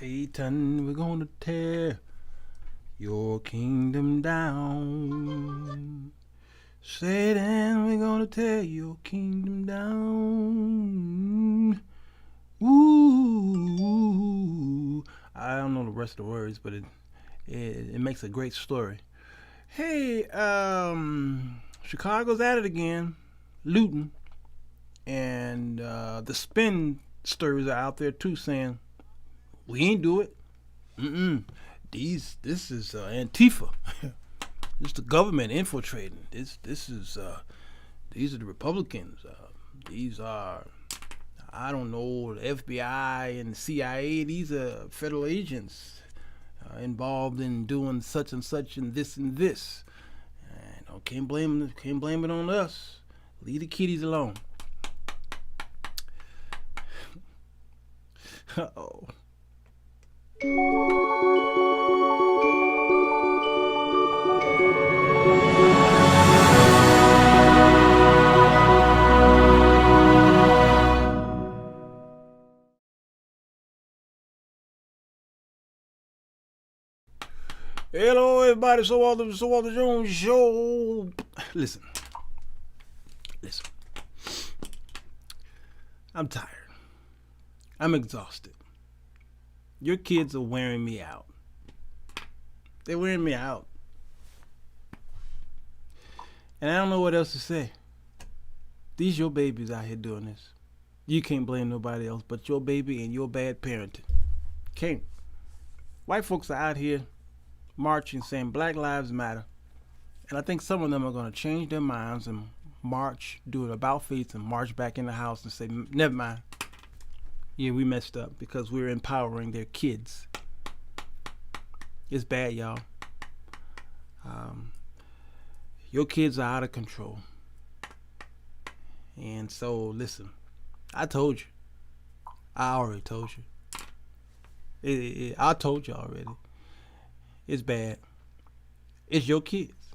Satan, we're gonna tear your kingdom down. Satan, we're gonna tear your kingdom down. Ooh, I don't know the rest of the words, but it makes a great story. Hey, Chicago's at it again, looting, and the spinsters are out there too, saying we ain't do it. This is Antifa. It's the government infiltrating. These are the Republicans. These are, I don't know, the FBI and the CIA. These are federal agents involved in doing such and such and this and this. And can't blame it on us. Leave the kiddies alone. Uh-oh. Hello, everybody. Sirwalterj Jones Show. Listen. I'm tired. I'm exhausted. Your kids are wearing me out. They're wearing me out. And I don't know what else to say. These your babies out here doing this. You can't blame nobody else but your baby and your bad parenting. Can't. White folks are out here marching saying Black Lives Matter. And I think some of them are going to change their minds and march, do an about face and march back in the house and say, never mind. Yeah, we messed up because we're empowering their kids. It's bad, y'all. Your kids are out of control. And so, listen, I told you. I already told you. I told you already. It's bad. It's your kids.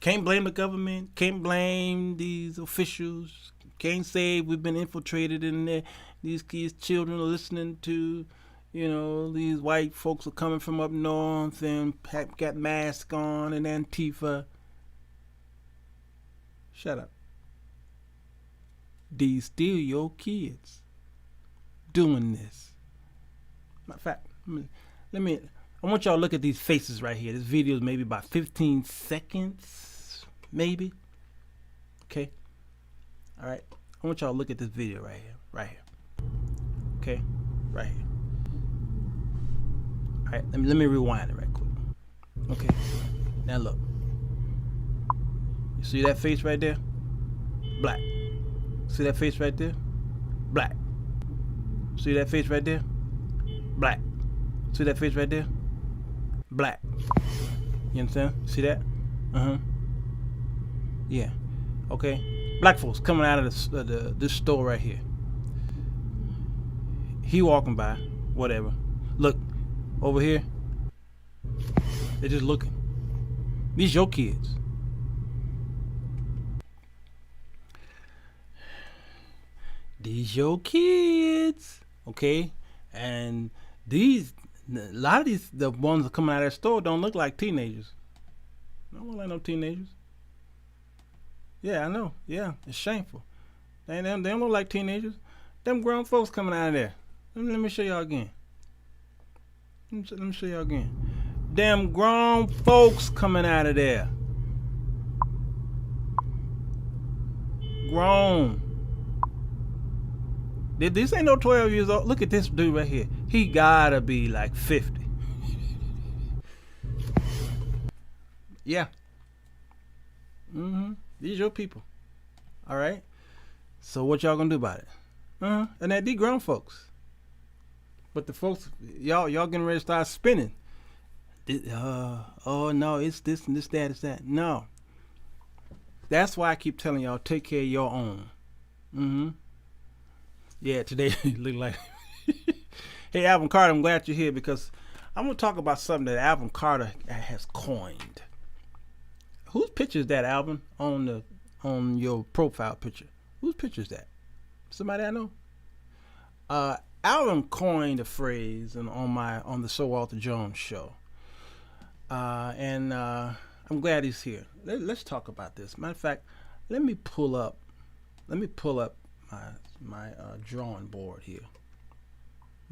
Can't blame the government. Can't blame these officials. Can't say we've been infiltrated in there. These kids, children are listening to, these white folks are coming from up north and got masks on and Antifa. Shut up. These still your kids doing this. Matter of fact, I want y'all to look at these faces right here. This video is maybe about 15 seconds, maybe. Okay. All right. I want y'all to look at this video right here. Okay. Right here. All right. Let me rewind it right quick. Okay. Now look. You see that face right there? Black. See that face right there? Black. See that face right there? Black. See that face right there? Black. You understand? See that? Yeah. Okay. Black folks coming out of this store right here. He walking by, whatever. Look, over here. They're just looking. These your kids. These your kids. Okay? And a lot of these, the ones that come out of that store don't look like teenagers. They don't look like no teenagers. Yeah, I know. Yeah, it's shameful. They don't look like teenagers. Them grown folks coming out of there. Let me show y'all again. Let me show y'all again. Them grown folks coming out of there. Grown. This ain't no 12 years old. Look at this dude right here. He gotta be like 50. Yeah. These your people. All right. So what y'all gonna do about it? And that these grown folks. But the folks, y'all getting ready to start spinning. Oh no, it's this and this, that, it's that. No. That's why I keep telling y'all, take care of your own. Yeah, today look like. Hey, Alvin Carter, I'm glad you're here because I'm gonna talk about something that Alvin Carter has coined. Whose picture is that, Alvin, on your profile picture? Whose picture is that? Somebody I know? Alvin coined a phrase on the Sirwalterj Jones show, and I'm glad he's here. Let's talk about this. Matter of fact, let me pull up my drawing board here.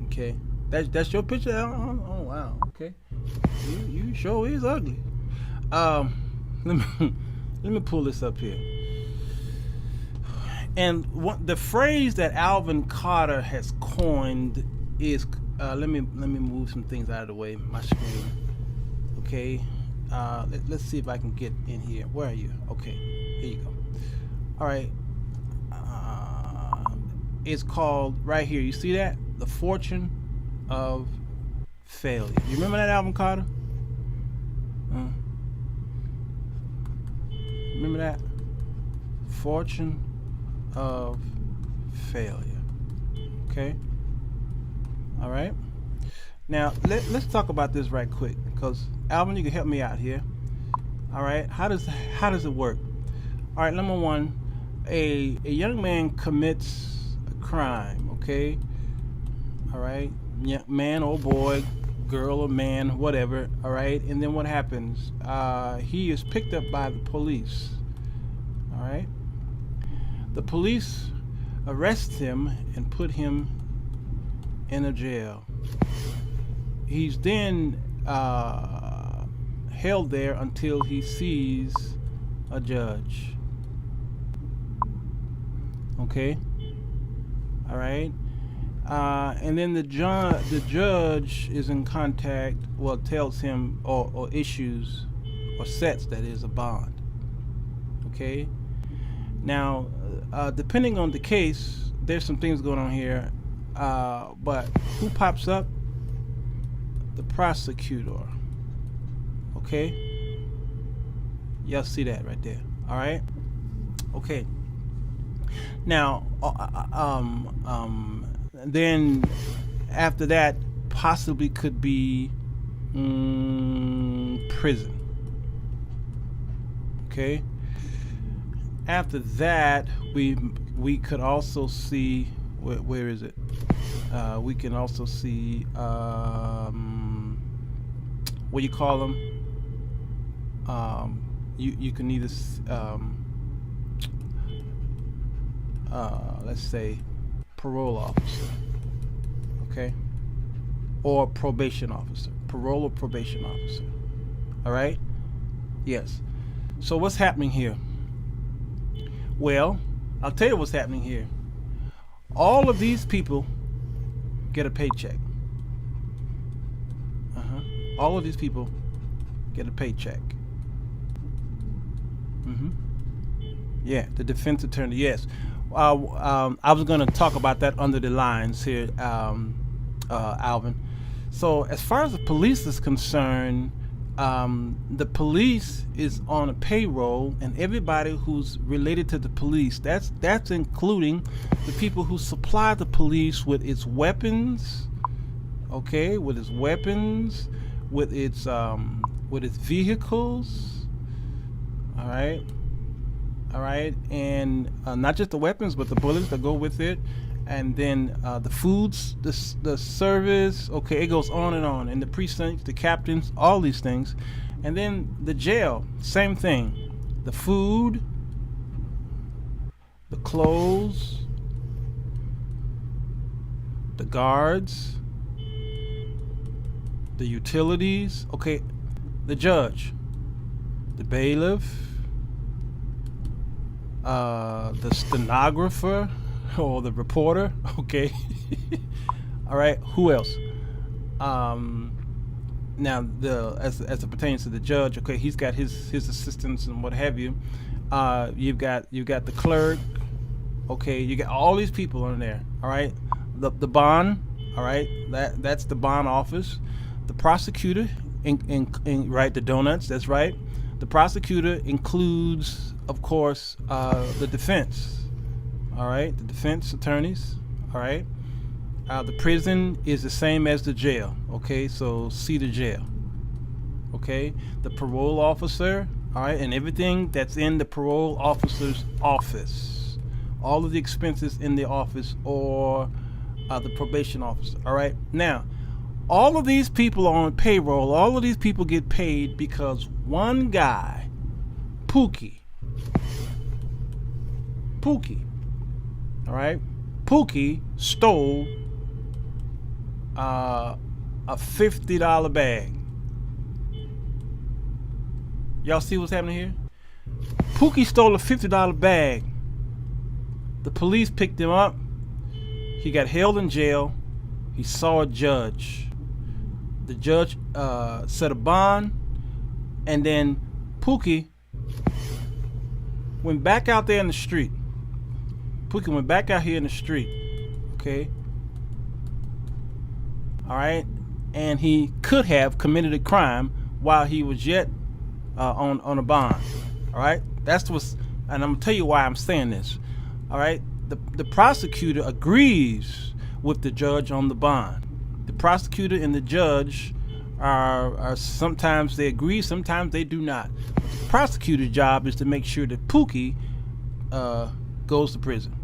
Okay, that's your picture, Alvin? Oh wow. Okay, you sure is ugly. Let me let me pull this up here. And the phrase that Alvin Carter has coined is let me move some things out of the way, my screen. Okay, let's see if I can get in here. Where are you? Okay, here you go. All right, it's called right here. You see that? The fortune of failure. You remember that, Alvin Carter? Remember that? Fortune of failure. Okay. All right. Now let's talk about this right quick, because Alvin, you can help me out here. All right. How does it work? All right. Number one, a young man commits a crime. Okay. All right. Man or boy, girl or man, whatever. All right. And then what happens? He is picked up by the police. All right. The police arrest him and put him in a jail. He's then held there until he sees a judge. Okay. All right. And then the judge is in contact, well, tells him or issues or sets, that is, a bond. Okay. Now, depending on the case, there's some things going on here, but who pops up? The prosecutor. Okay, y'all see that right there? All right. Okay. Now, then after that, possibly could be prison. Okay. After that, we could also see where is it? We can also see what you call them. You can either let's say parole officer, okay, or probation officer, parole or probation officer. All right. Yes. So what's happening here? Well, I'll tell you what's happening here. All of these people get a paycheck. All of these people get a paycheck. Yeah, the defense attorney. Yes, I was going to talk about that under the lines here, Alvin. So as far as the police is concerned, the police is on a payroll, and everybody who's related to the police, that's including the people who supply the police with its weapons, okay, with its weapons, with its vehicles, all right, and not just the weapons, but the bullets that go with it, and then the foods, the service, okay, it goes on, and the precincts, the captains, all these things. And then the jail, same thing, the food, the clothes, the guards, the utilities, okay, the judge, the bailiff, the stenographer, or the reporter, okay. All right, who else? Now, as it pertains to the judge, okay, he's got his assistants and what have you. You've got the clerk, okay. You got all these people on there. All right, the bond, all right. That's the bond office. The prosecutor, right, the donuts. That's right. The prosecutor includes, of course, the defense. All right, the defense attorneys. All right. The prison is the same as the jail. Okay, so see the jail. Okay, the parole officer. All right, and everything that's in the parole officer's office, all of the expenses in the office, or the probation officer. All right. Now, all of these people are on payroll. All of these people get paid because one guy, Pookie. All right. Pookie stole a $50 bag. Y'all see what's happening here? Pookie stole a $50 bag. The police picked him up. He got held in jail. He saw a judge. The judge set a bond, and then Pookie went back out there in the street. Pookie went back out here in the street. Okay. All right. And he could have committed a crime while he was yet on a bond. All right. That's what's, and I'm gonna tell you why I'm saying this. All right. The prosecutor agrees with the judge on the bond. The prosecutor and the judge are sometimes they agree, sometimes they do not. The prosecutor's job is to make sure that Pookie goes to prison.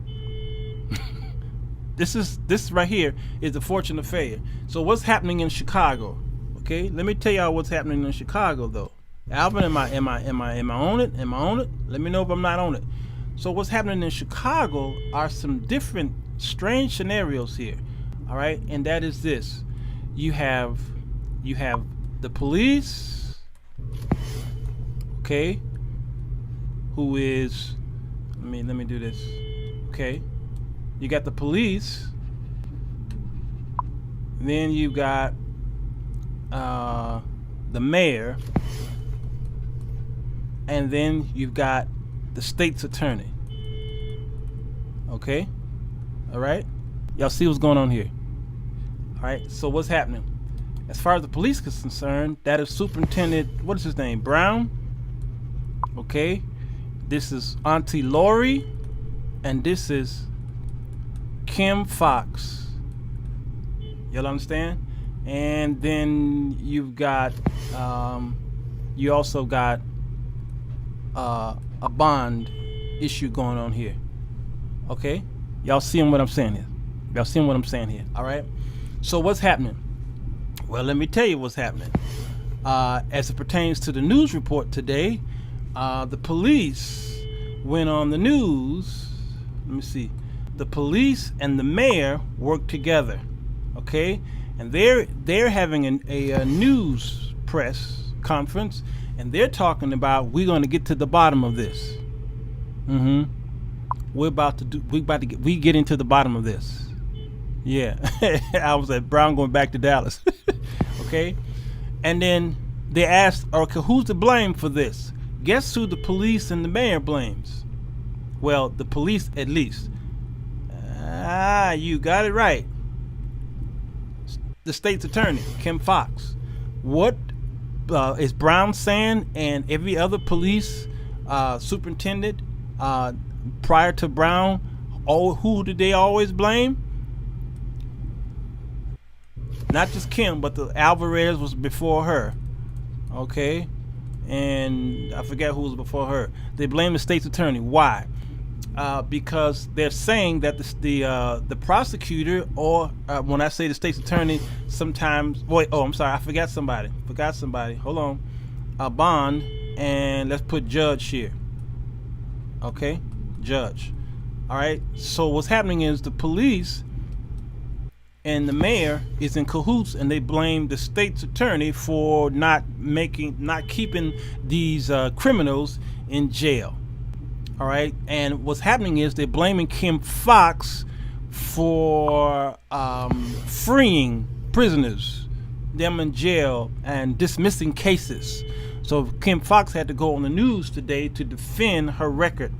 This right here is the fortune of failure. So what's happening in Chicago? Okay, let me tell y'all what's happening in Chicago though. Alvin, am I on it? Am I on it? Let me know if I'm not on it. So what's happening in Chicago are some different strange scenarios here. All right, and that is this: you have the police, okay, who is let me do this. Okay, you got the police, then you got the mayor, and then you've got the state's attorney. Okay, all right, y'all see what's going on here? All right, so what's happening? As far as the police is concerned, that is Superintendent, what is his name, Brown? Okay, this is Auntie Lori, and this is Kim Fox. Y'all understand? And then you've got, you also got a bond issue going on here. Okay, y'all seeing what I'm saying here? Y'all seeing what I'm saying here? All right. So what's happening? Well, let me tell you what's happening. As it pertains to the news report today, the police went on the news. Let me see. The police and the mayor work together. Okay, and they're having a news press conference, and they're talking about we're going to get to the bottom of this. We get into the bottom of this. Yeah, I was at Brown going back to Dallas. Okay, and then they asked, okay, who's to blame for this? Guess who the police and the mayor blames? Well, the police at least. You got it right. The state's attorney, Kim Fox. What is Brown saying, and every other police superintendent prior to Brown, who did they always blame? Not just Kim, but the Alvarez was before her. Okay, and I forget who was before her. They blame the state's attorney. Why? Because they're saying that the prosecutor, or when I say the state's attorney, sometimes. I'm sorry, I forgot somebody. Hold on. A bond, and let's put judge here. Okay, judge. All right. So what's happening is the police and the mayor is in cahoots, and they blame the state's attorney for not keeping these criminals in jail. All right, and what's happening is they're blaming Kim Fox for freeing prisoners, them in jail, and dismissing cases. So Kim Fox had to go on the news today to defend her record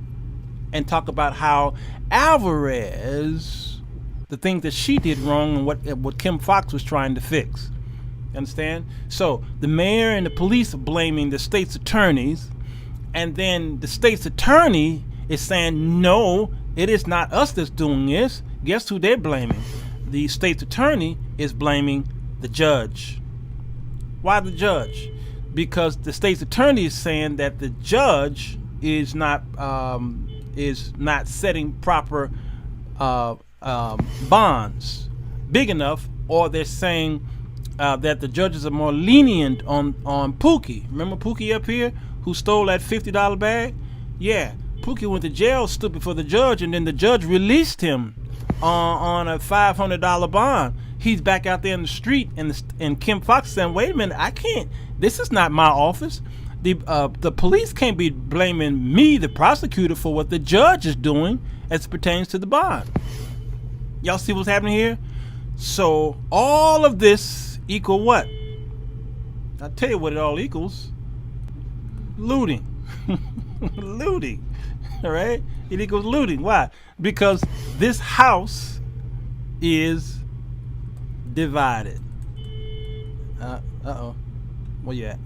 and talk about how Alvarez, the things that she did wrong, and what Kim Fox was trying to fix. You understand? So the mayor and the police are blaming the state's attorneys. And then the state's attorney is saying, no, it is not us that's doing this. Guess who they're blaming? The state's attorney is blaming the judge. Why the judge? Because the state's attorney is saying that the judge is not setting proper bonds. big enough, or they're saying that the judges are more lenient on Pookie. Remember Pookie up here who stole that $50 bag? Yeah, Pookie went to jail stupid for the judge, and then the judge released him on a $500 bond. He's back out there in the street, and Kim Fox saying, "Wait a minute, I can't. This is not my office. The police can't be blaming me, the prosecutor, for what the judge is doing as it pertains to the bond." Y'all see what's happening here? So all of this equal what? I'll tell you what it all equals. Looting. Looting. All right? It equals looting. Why? Because this house is divided. Uh-oh. Where you at?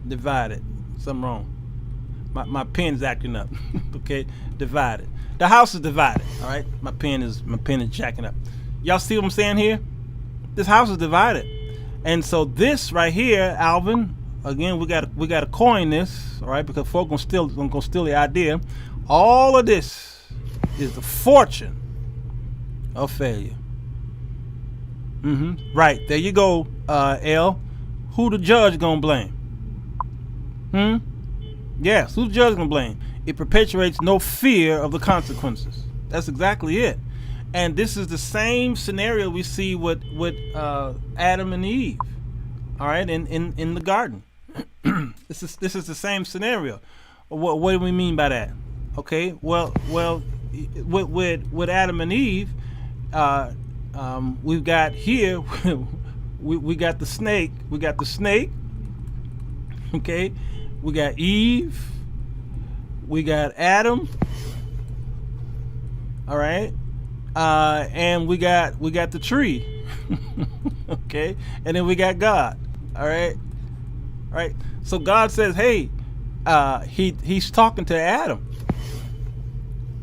Divided. Something wrong. My pen's acting up. Okay? Divided. The house is divided. All right? My pen is jacking up. Y'all see what I'm saying here? This house is divided. And so this right here, Alvin, again, we got to coin this, all right? Because folk gonna steal the idea. All of this is the fortune of failure. Right, there you go, L. Who the judge gonna blame? Yes, who the judge gonna blame? It perpetuates no fear of the consequences. That's exactly it. And this is the same scenario we see with Adam and Eve, all right, in the garden. This is the same scenario. What do we mean by that? Okay, well, with Adam and Eve, we've got here, we got the snake. We got the snake. Okay, we got Eve. We got Adam. All right. And we got the tree. Okay, and then we got God. All right. So God says, hey, he's talking to Adam,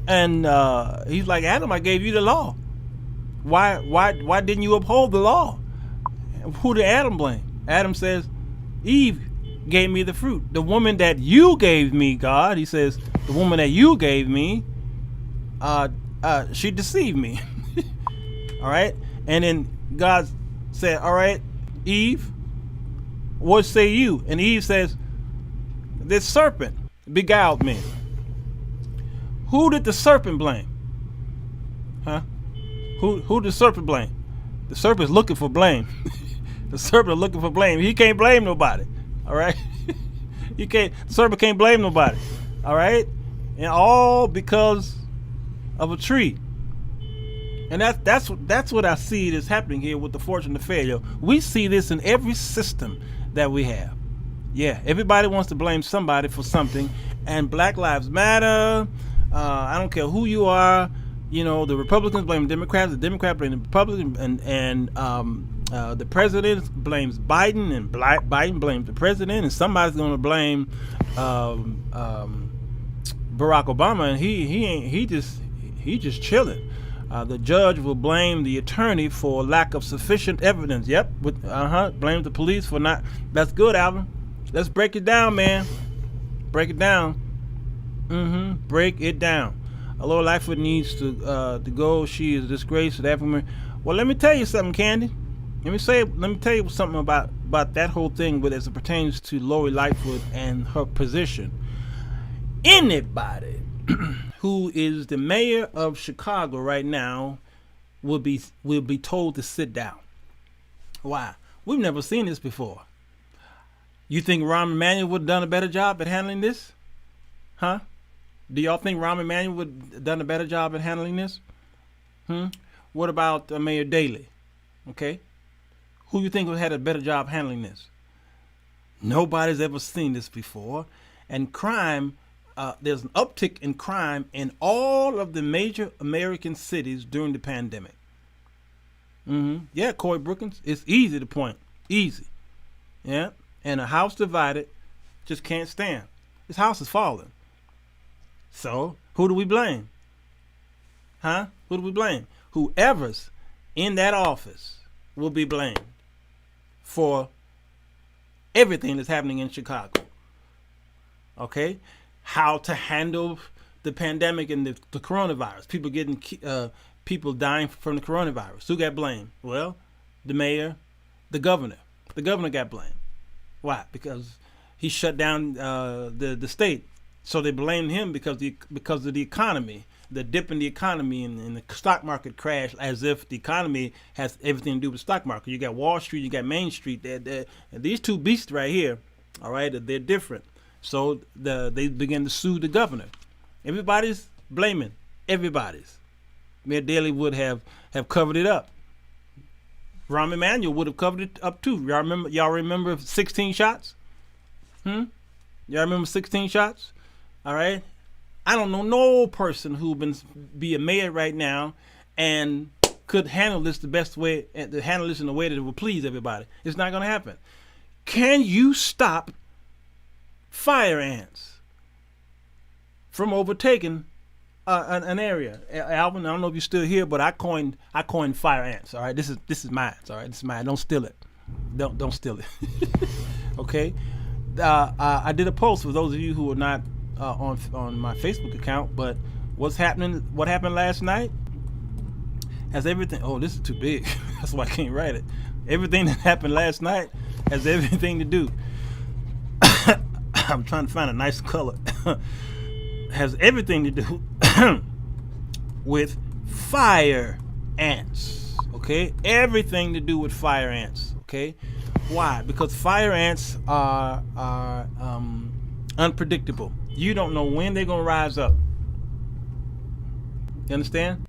and he's like, Adam, I gave you the law. Why didn't you uphold the law? Who did Adam blame? Adam says, Eve gave me the fruit. The woman that you gave me, God, he says, the woman that you gave me, she deceived me. All right. And then God said, all right, Eve, what say you? And Eve says, this serpent beguiled me. Who did the serpent blame? Huh? Who did the serpent blame? The serpent's looking for blame. The serpent is looking for blame. He can't blame nobody. All right. The serpent can't blame nobody. All right. And all because of a tree. And that's what I see is happening here with the fortune of failure. We see this in every system that we have. Yeah, everybody wants to blame somebody for something, and Black Lives Matter. I don't care who you are. You know, the Republicans blame the Democrats, the Democrats blame the Republicans, and the president blames Biden, and Biden blames the president, and somebody's going to blame Barack Obama, and he just chilling. The judge will blame the attorney for lack of sufficient evidence. Yep, blame the police for not. That's good, Alvin. Let's break it down, man. Break it down. Break it down. Although Lightfoot needs to go, she is a disgrace to the African. Well, let me tell you something, Candy. Let me tell you something about that whole thing, as it pertains to Lori Lightfoot and her position. Anybody who is the mayor of Chicago right now will be told to sit down. Why? We've never seen this before. You think Rahm Emanuel would have done a better job at handling this? Huh? Do y'all think Rahm Emanuel would have done a better job at handling this? What about Mayor Daley? Okay. Who you think would have had a better job handling this? Nobody's ever seen this before. And crime, there's an uptick in crime in all of the major American cities during the pandemic. Yeah, Corey Brookins, it's easy to point. Easy. Yeah. And a house divided just can't stand. This house is falling. So, who do we blame? Huh? Who do we blame? Whoever's in that office will be blamed for everything that's happening in Chicago. Okay? How to handle the pandemic and the coronavirus. people dying from the coronavirus. Who got blamed? Well, the mayor, the governor. The governor got blamed. Why? Because he shut down the state. So they blamed him because of the economy, the dip in the economy, and the stock market crash, as if the economy has everything to do with the stock market. You got Wall Street, you got Main Street. These two beasts right here, all right, they're different. So they began to sue the governor. Everybody's blaming. Everybody's. Mayor Daley would have covered it up. Rahm Emanuel would have covered it up too. Y'all remember 16 shots? Y'all remember 16 shots? All right. I don't know no person who be a mayor right now and could handle this the best way, and handle this in a way that it will please everybody. It's not going to happen. Can you stop fire ants from overtaking an area? Alvin, I don't know if you're still here, but I coined fire ants. All right, this is mine. All right, this is mine. Don't steal it. Don't steal it. Okay. I did a post for those of you who are not on my Facebook account, but what happened last night has everything. Oh, this is too big. That's why I can't write it. Everything that happened last night has everything to do. I'm trying to find a nice color. Has everything to do with fire ants. Okay, everything to do with fire ants. Okay, why? Because fire ants are unpredictable. You don't know when they're gonna rise up. You understand?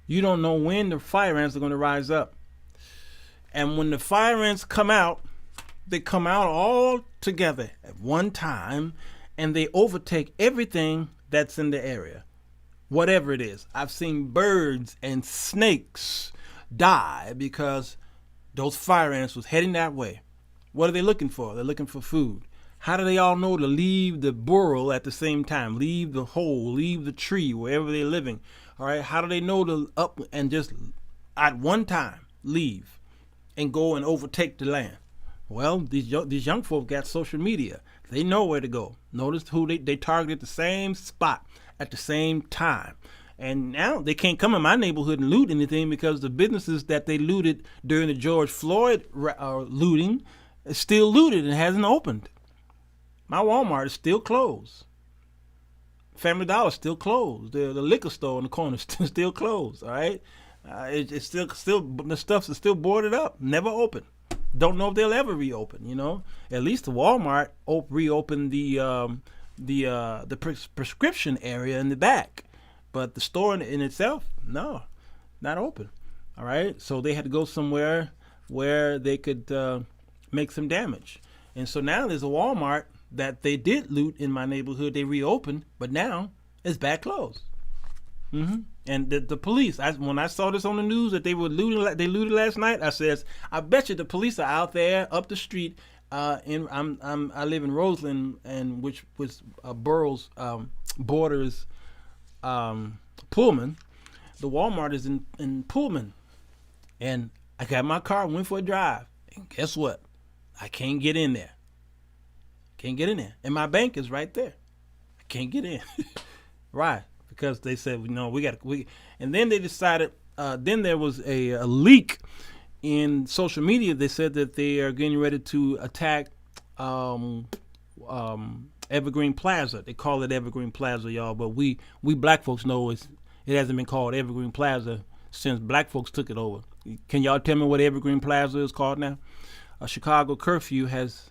You don't know when the fire ants are gonna rise up. And when the fire ants come out, they come out all together at one time, and they overtake everything that's in the area, whatever it is. I've seen birds and snakes die because those fire ants was heading that way. What are they looking for? They're looking for food. How do they all know to leave the burrow at the same time? Leave the hole, leave the tree, wherever they're living. All right. How do they know to up and just at one time leave and go and overtake the land? Well, these young folk got social media. They know where to go. Notice who they targeted the same spot at the same time. And now they can't come in my neighborhood and loot anything because the businesses that they looted during the George Floyd looting is still looted and hasn't opened. My Walmart is still closed. Family Dollar is still closed. The liquor store in the corner is still closed. All right, it's still the stuff is still boarded up, never open. Don't know if they'll ever reopen. You know, at least the Walmart reopened the prescription area in the back, but the store in itself, no, not open. All right, so they had to go somewhere where they could make some damage, and so now there's a Walmart that they did loot in my neighborhood. They reopened, but now it's back closed. And the police, when I saw this on the news that they looted last night, I says, I bet you the police are out there up the street. I live in Roseland, and which was Burroughs borders Pullman. The Walmart is in Pullman, and I got my car and went for a drive. And guess what? I can't get in there. And my bank is right there. I can't get in. Right. Because they said, no, and then they decided, then there was a leak in social media. They said that they are getting ready to attack Evergreen Plaza. They call it Evergreen Plaza, y'all, but we black folks know it hasn't been called Evergreen Plaza since black folks took it over. Can y'all tell me what Evergreen Plaza is called now? A Chicago curfew has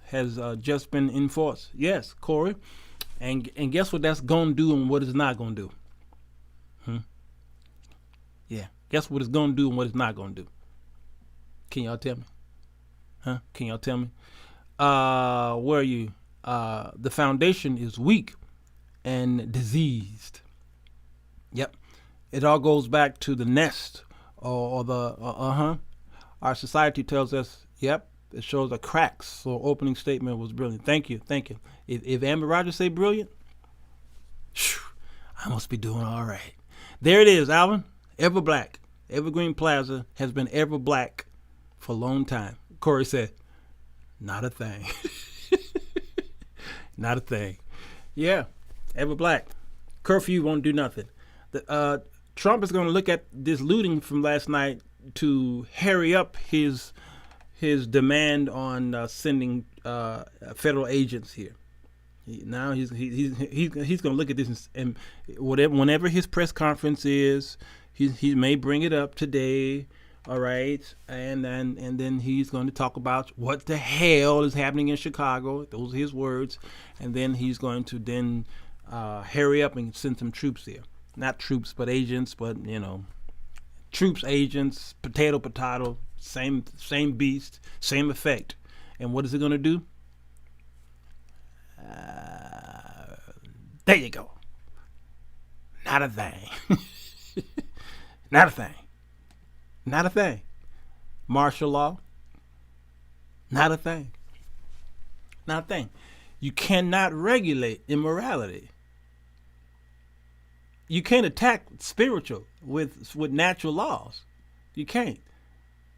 just been enforced. Yes, Corey. And guess what that's going to do and what it's not going to do? Yeah, guess what it's going to do and what it's not going to do? Can y'all tell me? Can y'all tell me? Where are you? The foundation is weak and diseased. Yep. It all goes back to the nest or the, Our society tells us, yep, it shows the cracks. So opening statement was brilliant. Thank you. If Amber Rogers say brilliant, I must be doing all right. There it is, Alvin. Ever black. Evergreen Plaza has been ever black for a long time. Corey said, not a thing. Not a thing. Yeah, ever black. Curfew won't do nothing. Trump is going to look at this looting from last night to hurry up his demand on sending federal agents here. Now he's going to look at this and whenever his press conference is, he may bring it up today. All right, and then he's going to talk about what the hell is happening in Chicago. Those are his words, and then he's going to then hurry up and send some troops there. Not troops, but agents. But troops, agents, potato, same beast, same effect. And what is it going to do? There you go. Not a thing. Not a thing. Not a thing. Martial law. Not a thing. Not a thing. You cannot regulate immorality. You can't attack spiritual with natural laws. You can't.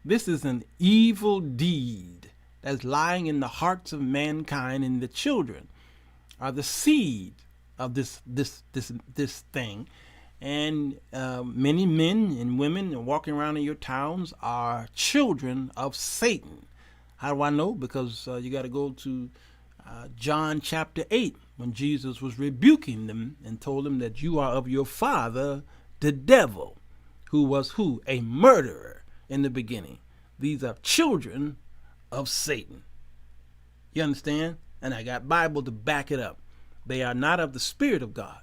This is an evil deed that's lying in the hearts of mankind, and the children are the seed of this thing. And many men and women walking around in your towns are children of Satan. How do I know? Because you got to go to John chapter 8, when Jesus was rebuking them and told them that you are of your father, the devil, who was who? A murderer in the beginning. These are children of Satan. You understand? And I got Bible to back it up. They are not of the Spirit of God.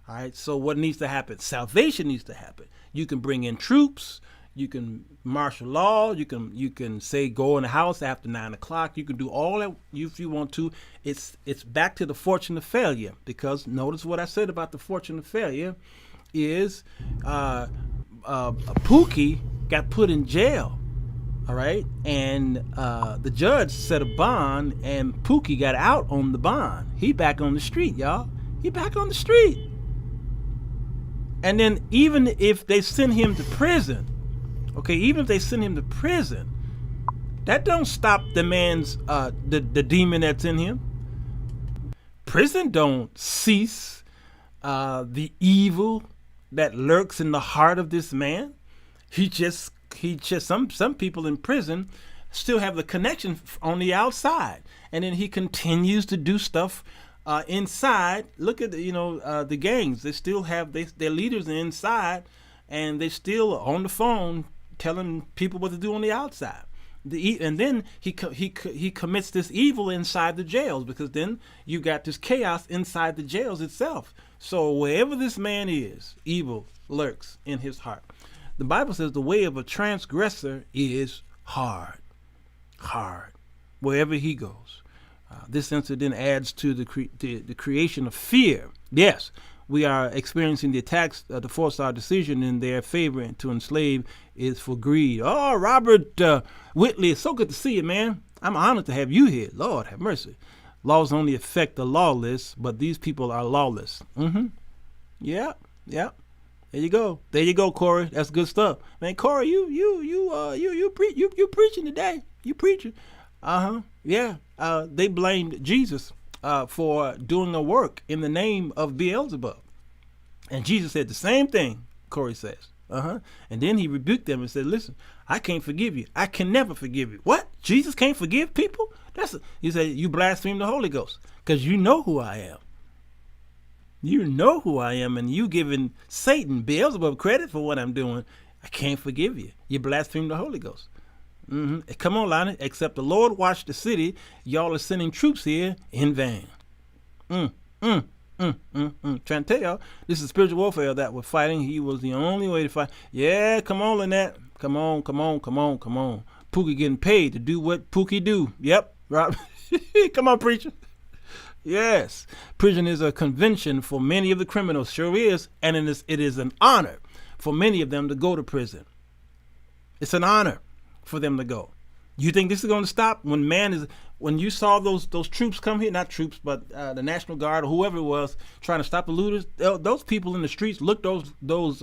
All right, so what needs to happen? Salvation needs to happen. You can bring in troops. You can martial law. You can say go in the house after 9 o'clock. You can do all that if you want to. It's back to the fortune of failure, because notice what I said about the fortune of failure is Pookie got put in jail. All right, and the judge set a bond, and Pookie got out on the bond. He back on the street, y'all. He back on the street. And then even if they send him to prison, that don't stop the man's the demon that's in him. Prison don't cease the evil that lurks in the heart of this man. He just some people in prison still have the connection on the outside, and then he continues to do stuff inside. Look at the gangs. They still have their leaders inside, and they still on the phone telling people what to do on the outside. And then he commits this evil inside the jails, because then you got this chaos inside the jails itself. So wherever this man is, evil lurks in his heart. The Bible says the way of a transgressor is hard, wherever he goes. This incident adds to the creation of fear. Yes, we are experiencing the attacks to force our decision in their favor, and to enslave is for greed. Oh, Robert Whitley, it's so good to see you, man. I'm honored to have you here. Lord have mercy. Laws only affect the lawless, but these people are lawless. Yeah. There you go, Corey. That's good stuff, man. Corey, you preaching today. You preaching. Yeah. They blamed Jesus for doing a work in the name of Beelzebub, and Jesus said the same thing. Corey says. And then he rebuked them and said, "Listen, I can't forgive you. I can never forgive you." What? Jesus can't forgive people? He said, "You blaspheme the Holy Ghost, because you know who I am. You know who I am, and you giving Satan, Beelzebub, credit for what I'm doing. I can't forgive you. You blaspheme the Holy Ghost." Come on, Lonnie. Except the Lord watched the city, y'all are sending troops here in vain. Trying to tell y'all, this is spiritual warfare that we're fighting. He was the only way to fight. Yeah, come on, Lynette. Come on. Pookie getting paid to do what Pookie do. Yep, right. Come on, preacher. Yes, prison is a convention for many of the criminals. Sure is, and it is an honor for many of them to go to prison. It's an honor for them to go. You think this is going to stop when you saw those troops come here? Not troops, but the National Guard or whoever it was trying to stop the looters. Those people in the streets looked those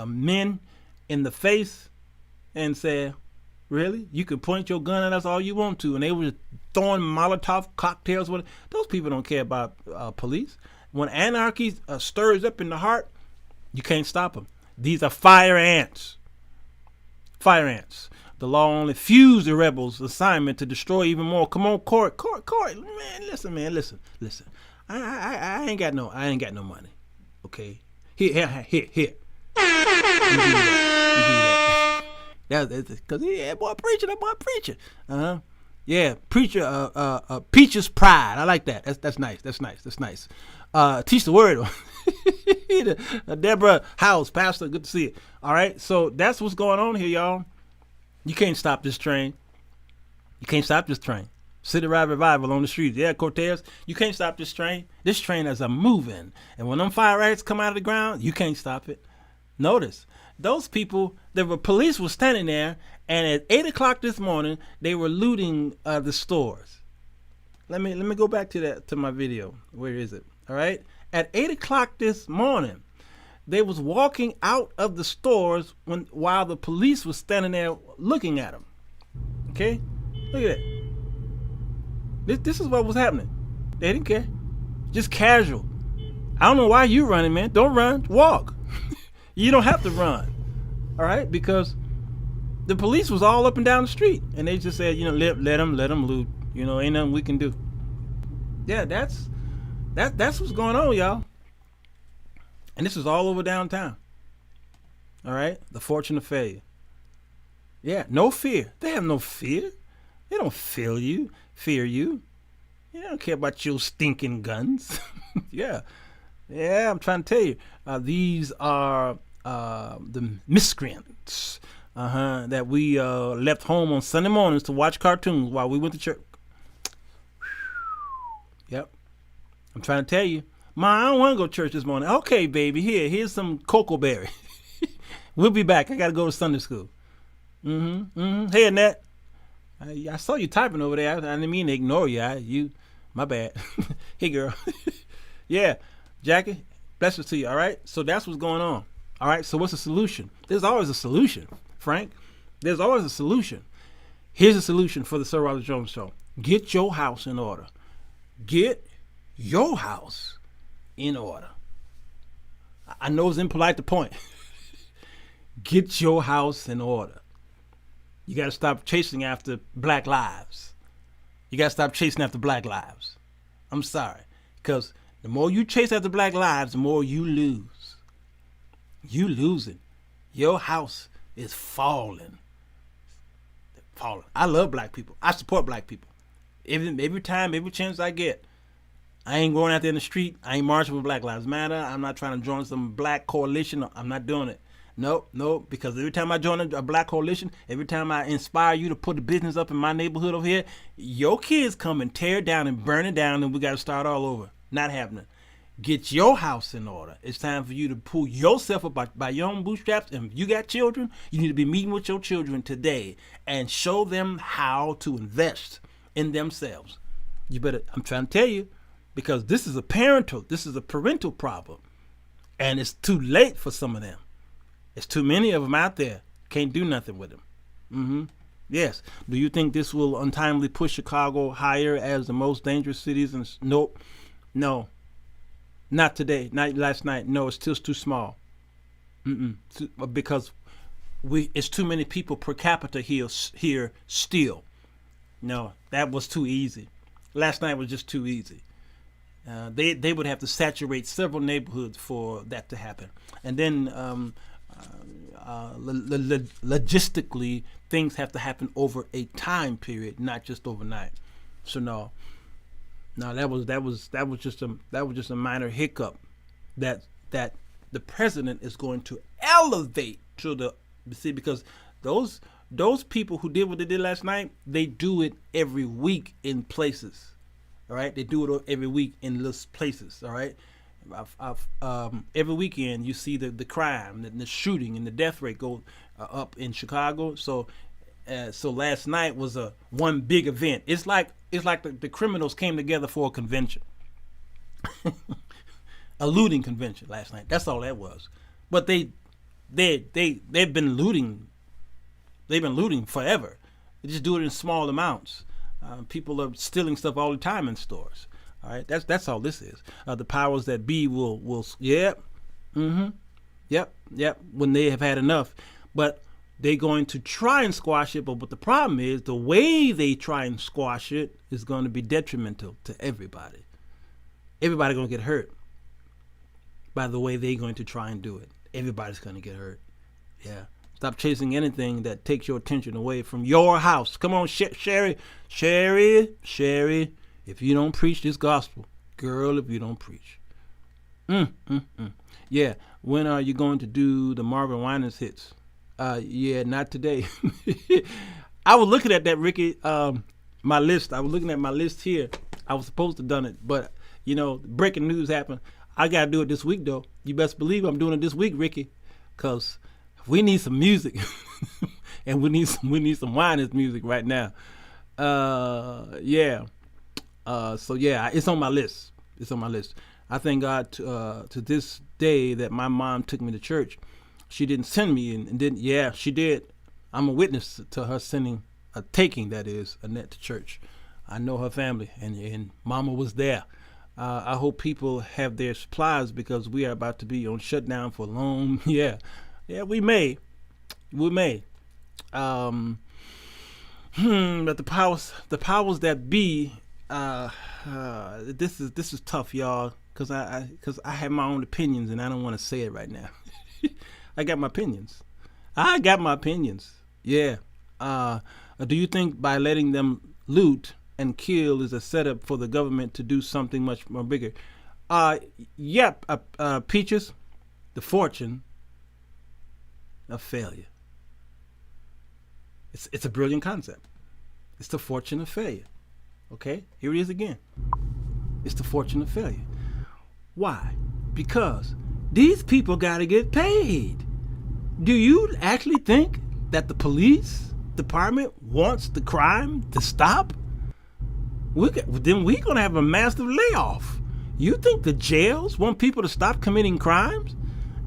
men in the face and said, "Really? You can point your gun at us all you want to." And they were throwing Molotov cocktails. Those people don't care about police. When anarchy stirs up in the heart, You can't stop them. These are fire ants. Fire ants. The law only fused the rebels' assignment to destroy even more. Come on, Court, man, listen. I ain't got no money. Okay, here. Let me give you that. That's because that boy preacher. Yeah, preacher. Peaches pride. I like that. That's nice. Teach the word. Deborah House, pastor. Good to see you. All right, so that's what's going on here, y'all. You can't stop this train. City Ride Revival on the streets. Yeah, Cortez, you can't stop this train. This train is a moving. And when them fire ants come out of the ground, you can't stop it. Notice, those people, police were standing there, and at 8 o'clock this morning, they were looting the stores. Let me go back to my video. Where is it? All right. At 8 o'clock this morning, they was walking out of the stores while the police was standing there looking at them. Okay? Look at that. This is what was happening. They didn't care. Just casual. I don't know why you running, man. Don't run. Walk. You don't have to run. All right? Because the police was all up and down the street. And they just said, let them loot. Ain't nothing we can do. Yeah, that's what's going on, y'all. And this is all over downtown. All right? The fortune of failure. Yeah, no fear. They have no fear. They don't fear you. They don't care about your stinking guns. Yeah, I'm trying to tell you. These are the miscreants that we left home on Sunday mornings to watch cartoons while we went to church. Yep. I'm trying to tell you. Ma, I don't want to go to church this morning. Okay, baby, here's some cocoa berry. We'll be back. I got to go to Sunday school. Hey, Annette. I saw you typing over there. I didn't mean to ignore you. My bad. Hey, girl. Yeah, Jackie, blessings to you, all right? So that's what's going on. All right, so what's the solution? There's always a solution, Frank. There's always a solution. Here's a solution for the Sirwalterj Jones Show. Get your house in order. Get your house in order. I know it's impolite to point. Get your house in order. You got to stop chasing after black lives. I'm sorry. Because the more you chase after black lives, the more you lose. You losing. Your house is falling. I love black people. I support black people. Every time, every chance I get. I ain't going out there in the street. I ain't marching with Black Lives Matter. I'm not trying to join some black coalition. I'm not doing it. Nope. Because every time I join a black coalition, every time I inspire you to put a business up in my neighborhood over here, your kids come and tear it down and burn it down, and we got to start all over. Not happening. Get your house in order. It's time for you to pull yourself up by your own bootstraps. And if you got children, you need to be meeting with your children today and show them how to invest in themselves. I'm trying to tell you, because this is a parental problem. And it's too late for some of them. It's too many of them out there. Can't do nothing with them. Yes. Do you think this will untimely push Chicago higher as the most dangerous cities? Nope. No. Not today. Not last night. No, it's still too small. Because it's too many people per capita here still. No, that was too easy. Last night was just too easy. They would have to saturate several neighborhoods for that to happen. And then logistically, things have to happen over a time period, not just overnight. So no, that was just a minor hiccup that the president is going to elevate to the because those people who did what they did last night, they do it every week in places. All right, they do it every week in little places. All right, every weekend you see the crime, the shooting, and the death rate go up in Chicago. So last night was one big event. It's like the criminals came together for a convention, a looting convention last night. That's all that was. But they've been looting. They've been looting forever. They just do it in small amounts. People are stealing stuff all the time in stores. All right, that's all this is. The powers that be will Yep. When they have had enough, but they're going to try and squash it. But the problem is the way they try and squash it is going to be detrimental to everybody. Everybody going to get hurt by the way they're going to try and do it. Everybody's going to get hurt. Yeah. Stop chasing anything that takes your attention away from your house. Come on, Sherry. If you don't preach this gospel, girl, if you don't preach. Yeah. When are you going to do the Marvin Winans hits? Yeah, not today. I was looking at that, Ricky, my list. I was looking at my list here. I was supposed to have done it, but, breaking news happened. I got to do it this week, though. You best believe I'm doing it this week, Ricky, because we need some music, and we need some Winans music right now. Yeah. So, yeah, it's on my list. It's on my list. I thank God to this day that my mom took me to church. She didn't send me, and didn't. Yeah, she did. I'm a witness to her taking Annette to church. I know her family, and Mama was there. I hope people have their supplies because we are about to be on shutdown for long. Yeah, we may. But the powers that be. This is tough, y'all, because I have my own opinions, and I don't want to say it right now. I got my opinions. Yeah. Do you think by letting them loot and kill is a setup for the government to do something much more bigger? Peaches, the fortune of failure. It's a brilliant concept. It's the fortune of failure. Okay, here it is again. It's the fortune of failure. Why? Because these people got to get paid. Do you actually think that the police department wants the crime to stop? Then we're going to have a massive layoff. You think the jails want people to stop committing crimes?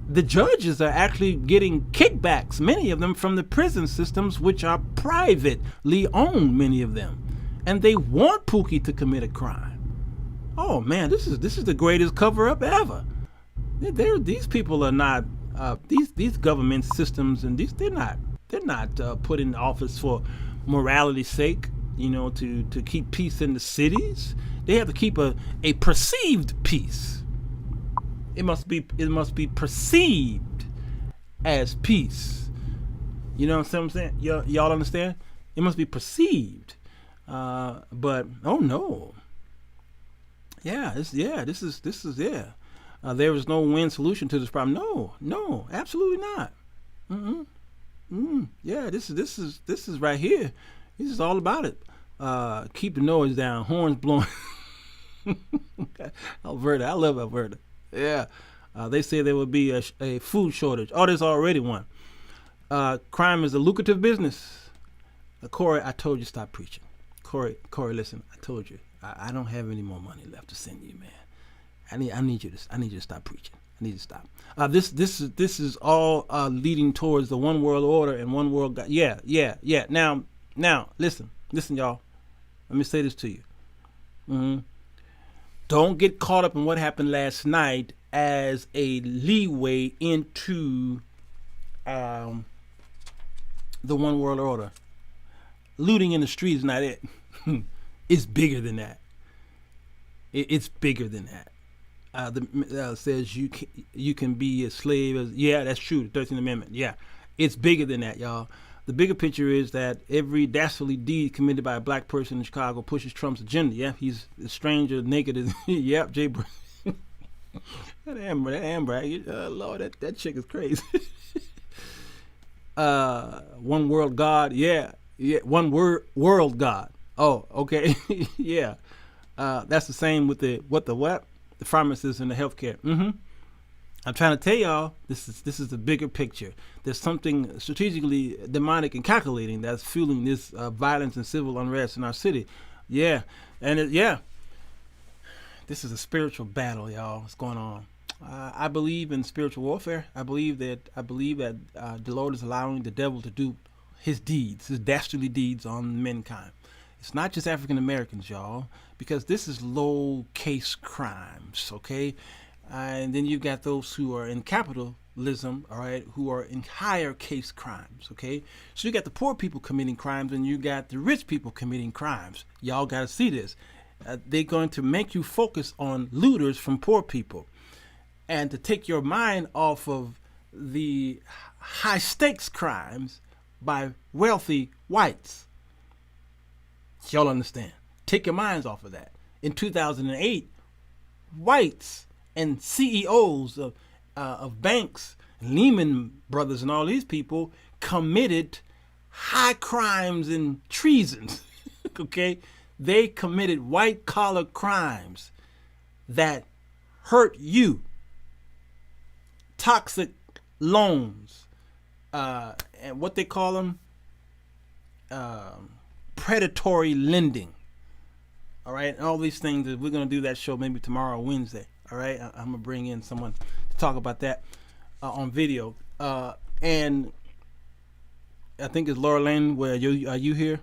The judges are actually getting kickbacks, many of them from the prison systems, which are privately owned, many of them. And they want Pookie to commit a crime. Oh man, this is the greatest cover-up ever. These people are not these government systems, and they're not put in office for morality's sake. To keep peace in the cities. They have to keep a perceived peace. It must be perceived as peace. You know what I'm saying? Y'all understand? It must be perceived. But oh no. This is there is no win solution to this problem. No, absolutely not. Yeah, this is right here. This is all about it. Keep the noise down, horns blowing. Alberta, I love Alberta. Yeah, they say there will be a food shortage. Oh, there's already one. Crime is a lucrative business. Corey, I told you stop preaching. Corey, listen, I told you I don't have any more money left to send you, man. I need you to stop preaching. I need to stop. This is all leading towards the one world order and one world God. Yeah. Now, listen, y'all. Let me say this to you. Don't get caught up in what happened last night as a leeway into the one world order. Looting in the street is not it. It's bigger than that. It's bigger than that. Says you can be a slave. Yeah, that's true. The 13th Amendment. Yeah, it's bigger than that, y'all. The bigger picture is that every dastardly deed committed by a black person in Chicago pushes Trump's agenda. Yeah, he's a stranger, naked as yep, Jay. that Amber, Lord, that chick is crazy. One world God. Yeah, one world God. Oh, okay. Yeah. That's the same with the pharmacists and the healthcare. I'm trying to tell y'all, this is the bigger picture. There's something strategically demonic and calculating that's fueling this violence and civil unrest in our city. Yeah, and this is a spiritual battle, y'all. What's going on? I believe in spiritual warfare. I believe that the Lord is allowing the devil to do his dastardly deeds on mankind. It's not just African Americans, y'all, because this is low case crimes, okay? And then you've got those who are in capitalism, all right, who are in higher case crimes, okay? So you got the poor people committing crimes and you got the rich people committing crimes. Y'all got to see this. They're going to make you focus on looters from poor people and to take your mind off of the high stakes crimes by wealthy whites. Y'all understand? Take your minds off of that. In 2008, whites and CEOs of banks, Lehman Brothers and all these people committed high crimes and treasons, okay? They committed white collar crimes that hurt you. Toxic loans, and what they call them, predatory lending. All right, and all these things. We're going to do that show maybe tomorrow or Wednesday. All right, I'm going to bring in someone to talk about that on video. And I think it's Laura Lane. Where are you here?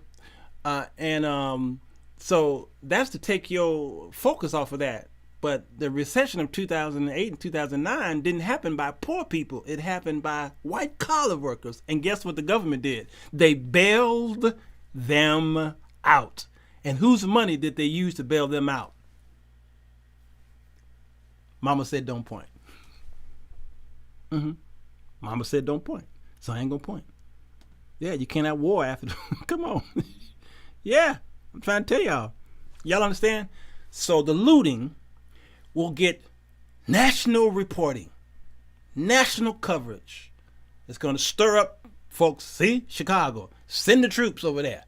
So that's to take your focus off of that. But the recession of 2008 and 2009 didn't happen by poor people. It happened by white collar workers. And guess what the government did? They bailed them out. And whose money did they use to bail them out? Mama said don't point. Mama said don't point. So I ain't gonna point. Yeah, you can't have war after. Come on. Yeah, I'm trying to tell y'all. Y'all understand? So the looting will get national reporting, national coverage. It's going to stir up folks. See, Chicago, send the troops over there.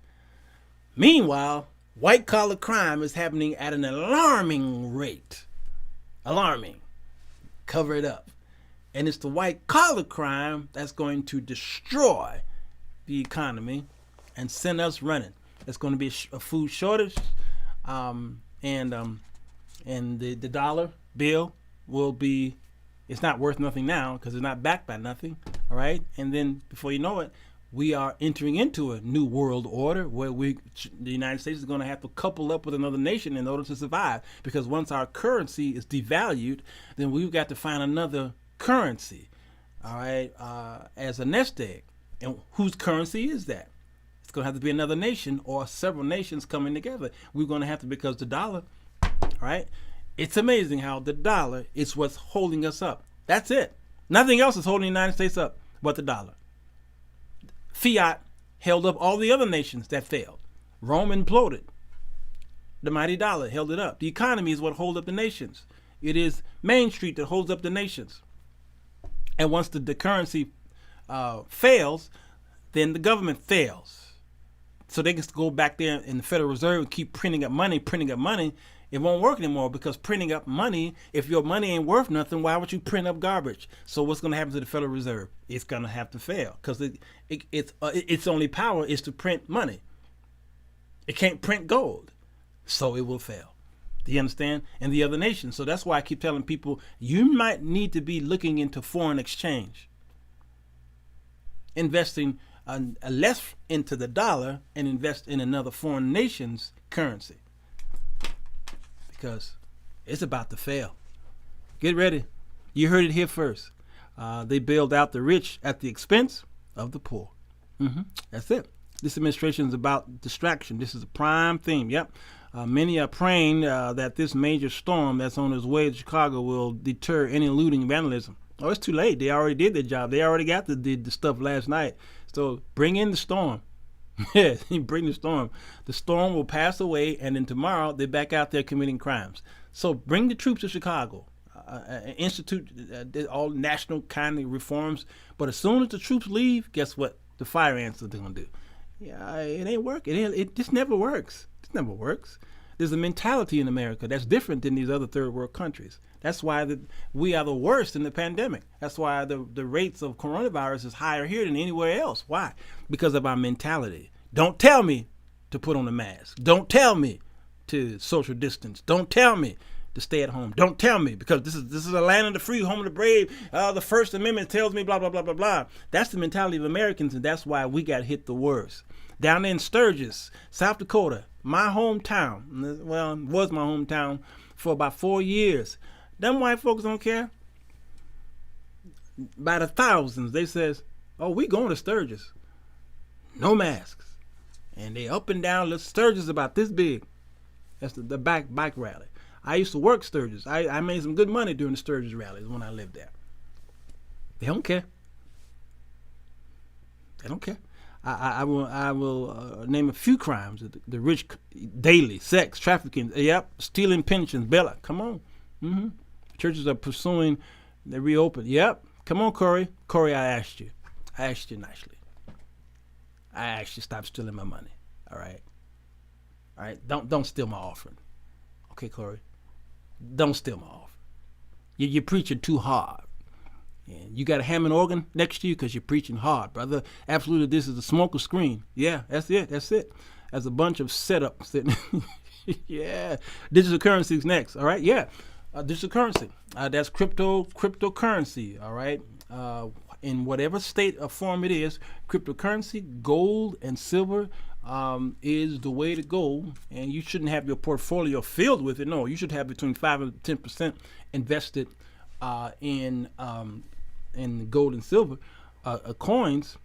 Meanwhile, white collar crime is happening at an alarming rate. Alarming. Cover it up. And it's the white collar crime that's going to destroy the economy and send us running. There's going to be a food shortage, and the dollar bill will be, it's not worth nothing now because it's not backed by nothing, all right? And then before you know it, we are entering into a new world order where the United States is going to have to couple up with another nation in order to survive, because once our currency is devalued, then we've got to find another currency, all right, as a nest egg. And whose currency is that? It's going to have to be another nation or several nations coming together. We're going to have to, because the dollar, right? It's amazing how the dollar is what's holding us up. That's it. Nothing else is holding the United States up but the dollar. Fiat held up all the other nations that failed. Rome imploded. The mighty dollar held it up. The economy is what holds up the nations. It is Main Street that holds up the nations. And once the currency fails, then the government fails. So they can go back there in the Federal Reserve and keep printing up money. It won't work anymore, because printing up money, if your money ain't worth nothing, why would you print up garbage? So what's going to happen to the Federal Reserve? It's going to have to fail, because its only power is to print money. It can't print gold, so it will fail. Do you understand? And the other nations. So that's why I keep telling people, you might need to be looking into foreign exchange, investing less into the dollar and invest in another foreign nation's currency, because it's about to fail. Get ready. You heard it here first. They bailed out the rich at the expense of the poor. That's it. This administration is about distraction. This is a prime theme. Yep. Many are praying that this major storm that's on its way to Chicago will deter any looting and vandalism. Oh, it's too late. They already did their job. They already got the stuff last night. So bring in the storm. Yeah, bring the storm. The storm will pass away, and then tomorrow they're back out there committing crimes. So bring the troops to Chicago. Institute all national kind of reforms. But as soon as the troops leave, guess what? The fire ants are going to do. Yeah, it ain't working. It just never works. It never works. There's a mentality in America that's different than these other third world countries. That's why we are the worst in the pandemic. That's why the rates of coronavirus is higher here than anywhere else. Why? Because of our mentality. Don't tell me to put on a mask. Don't tell me to social distance. Don't tell me to stay at home. Don't tell me, because this is a land of the free, home of the brave. The First Amendment tells me blah, blah, blah, blah, blah. That's the mentality of Americans, and that's why we got hit the worst. Down there in Sturgis, South Dakota, my hometown, well, it was my hometown for about 4 years. Them white folks don't care. By the thousands, they says, "Oh, we going to Sturgis. No masks." And they up and down. The Sturgis about this big. That's the bike rally. I used to work Sturgis. I made some good money during the Sturgis rallies when I lived there. They don't care. They don't care. I will name a few crimes. The rich daily, sex, trafficking, stealing pensions, Bella. Come on. Mm-hmm. Churches are pursuing the reopen. Yep. Come on, Corey. Corey, I asked you. I asked you nicely. I asked you stop stealing my money. All right. All right. Don't steal my offering. Okay, Corey. Don't steal my offering. You're preaching too hard. And you got a Hammond organ next to you because you're preaching hard, brother. Absolutely, this is a smoker screen. Yeah, that's it. That's it. That's a bunch of setups. Yeah. Digital currency's next. All right. Yeah. Digital currency. That's cryptocurrency. All right. In whatever state or form it is, cryptocurrency, gold and silver is the way to go. And you shouldn't have your portfolio filled with it. No, you should have between 5 and 10% invested in gold and silver coins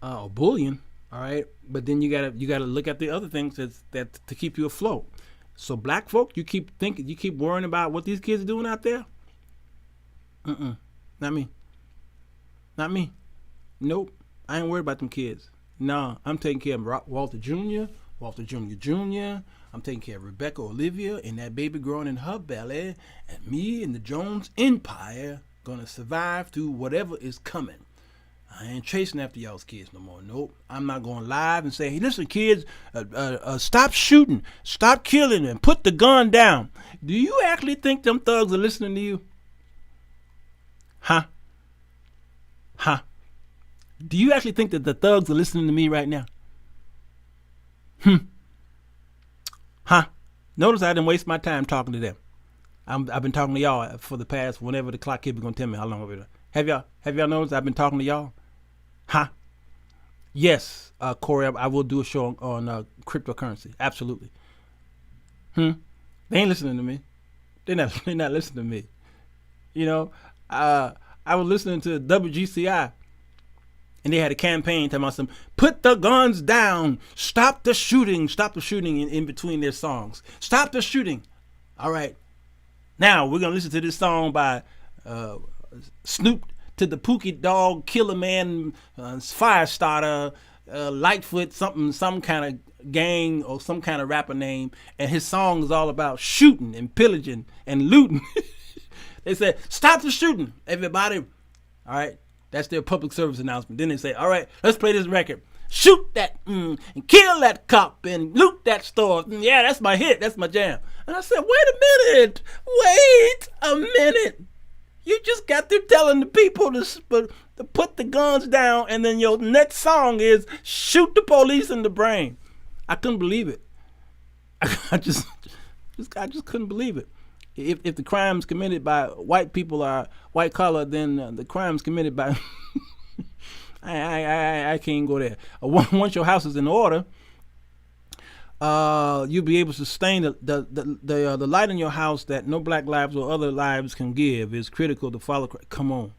or bullion. All right, but then you gotta look at the other things that to keep you afloat. So black folk, you keep worrying about what these kids are doing out there. Not me. Not me. Nope. I ain't worried about them kids. No, I'm taking care of Walter Jr., Walter Jr. I'm taking care of Rebecca Olivia and that baby growing in her belly, and me and the Jones Empire gonna survive through whatever is coming. I ain't chasing after y'all's kids no more. Nope. I'm not going live and say, "Hey, listen, kids, stop shooting, stop killing, and put the gun down." Do you actually think them thugs are listening to you? Huh? Do you actually think that the thugs are listening to me right now? Notice I didn't waste my time talking to them. I've been talking to y'all for the past, whenever the clock keeps gonna tell me how long I've been. Have y'all noticed I've been talking to y'all? Yes, Corey, I will do a show on cryptocurrency. Absolutely. They ain't listening to me. They're not listening to me. You know, I was listening to WGCI, and they had a campaign talking about some "put the guns down, stop the shooting in between their songs. Stop the shooting. All right. Now we're gonna listen to this song by Snoop to the Pookie Dog, Killer Man, Firestarter, Lightfoot, some kind of gang or some kind of rapper name, and his song is all about shooting and pillaging and looting. They said, "Stop the shooting, everybody." All right, that's their public service announcement. Then they say, "All right, let's play this record. Shoot that and kill that cop and loot that store." Yeah, that's my hit. That's my jam. And I said, wait a minute. You just got through telling the people to put the guns down, and then your next song is "shoot the police in the brain." I couldn't believe it. I just couldn't believe it. If the crimes committed by white people are white collar, then the crimes committed by I can't go there. Once your house is in order, you'll be able to sustain the light in your house that no black lives or other lives can give. Is critical to follow. Come on.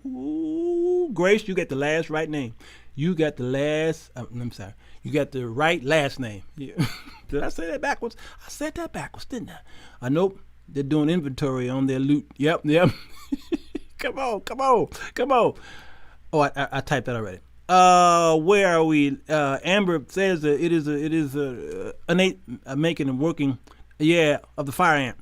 Ooh, Grace, you got the last right name. You got the last. I'm sorry. You got the right last name. Yeah. Did I say that backwards? I said that backwards, didn't I? Nope. They're doing inventory on their loot. Yep. Come on. Oh, I typed that already. Where are we? Amber says that it is innate making and working, of the fire ant.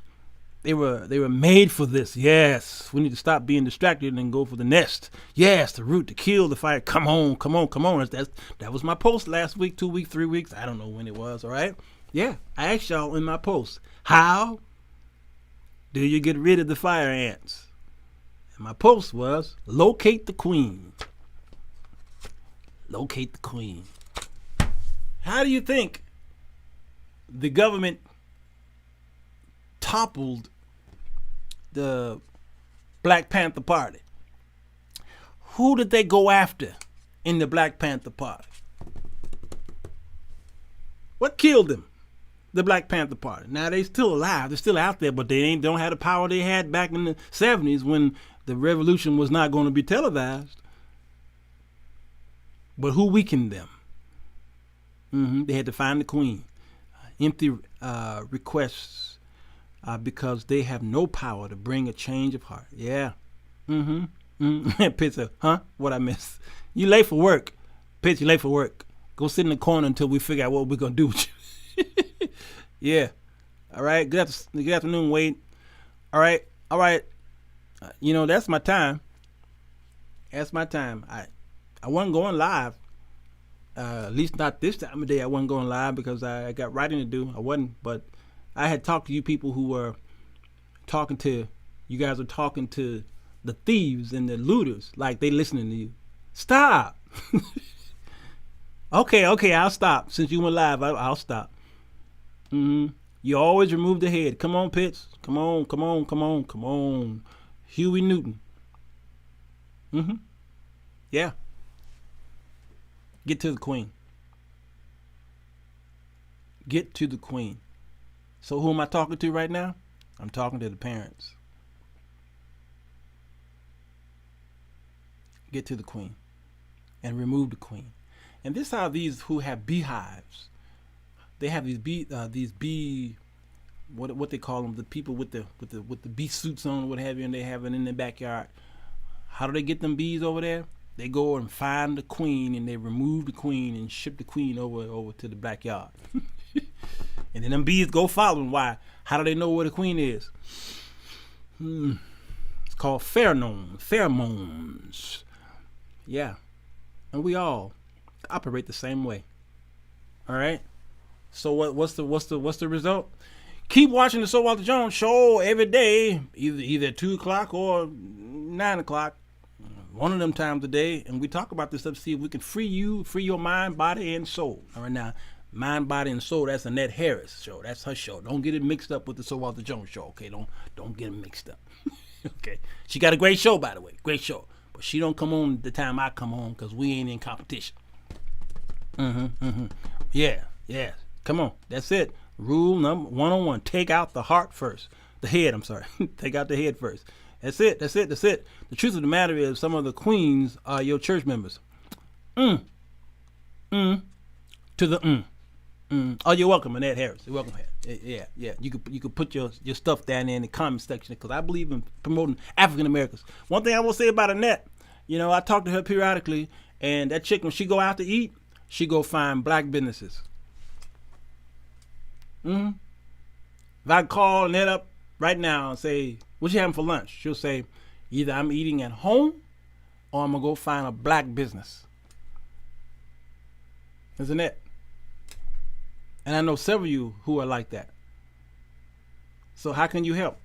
They were made for this. Yes, we need to stop being distracted and go for the nest. Yes, the root to kill the fire. Come on. That was my post last week, 2 weeks, 3 weeks. I don't know when it was. All right. Yeah, I asked y'all in my post, how do you get rid of the fire ants? And my post was, locate the queen. Locate the queen. How do you think the government toppled the Black Panther Party? Who did they go after in the Black Panther Party? What killed them? The Black Panther Party. Now they still alive. They're still out there, but they don't have the power they had back in the 70s when the revolution was not going to be televised. But who weakened them? They had to find the queen. Empty requests because they have no power to bring a change of heart. Yeah. Pitts said, huh? What I missed? You late for work. Pitts, you late for work. Go sit in the corner until we figure out what we're going to do with you. Yeah. All right. Good afternoon, Wade. All right. That's my time. That's my time. I wasn't going live. At least not this time of day. I wasn't going live because I got writing to do. I wasn't, but I had talked to you people who were talking to, you guys are talking to the thieves and the looters like they listening to you. Stop. Okay, I'll stop. Since you went live, I'll stop. You always remove the head. Come on, Pitts. Come on. Huey Newton. Yeah. Get to the queen. Get to the queen. So who am I talking to right now? I'm talking to the parents. Get to the queen and remove the queen. And this is how these who have beehives, they have these bee, what they call them, the people with the bee suits on, what have you, and they have it in their backyard. How do they get them bees over there? They go and find the queen and they remove the queen and ship the queen over to the backyard. And then them bees go following. Why? How do they know where the queen is? It's called pheromones. Yeah. And we all operate the same way. All right. So what's the result? Keep watching the Sirwalterj Jones show every day, either at 2:00 or 9:00. One of them times a day, and we talk about this stuff to see if we can free your mind, body, and soul. All right, now, mind, body, and soul, that's Annette Harris show. That's her show. Don't get it mixed up with the Sirwalterj Jones show, okay? Don't get it mixed up. Okay. She got a great show, by the way. Great show. But she don't come on the time I come on because we ain't in competition. Yeah. Come on. That's it. Rule number 101. Take out the heart first. The head, I'm sorry. Take out the head first. That's it. The truth of the matter is some of the queens are your church members. To the Oh, you're welcome, Annette Harris. You're welcome. Yeah. You could put your stuff down there in the comment section because I believe in promoting African Americans. One thing I will say about Annette, I talk to her periodically, and that chick, when she go out to eat, she go find black businesses. If I call Annette up right now and say, what you having for lunch? She'll say, either I'm eating at home or I'm going to go find a black business. Isn't it? And I know several of you who are like that. So how can you help?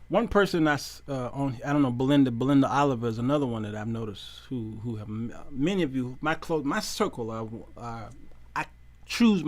One person that's on, I don't know, Belinda Oliver is another one that I've noticed who have, many of you, my circle, I choose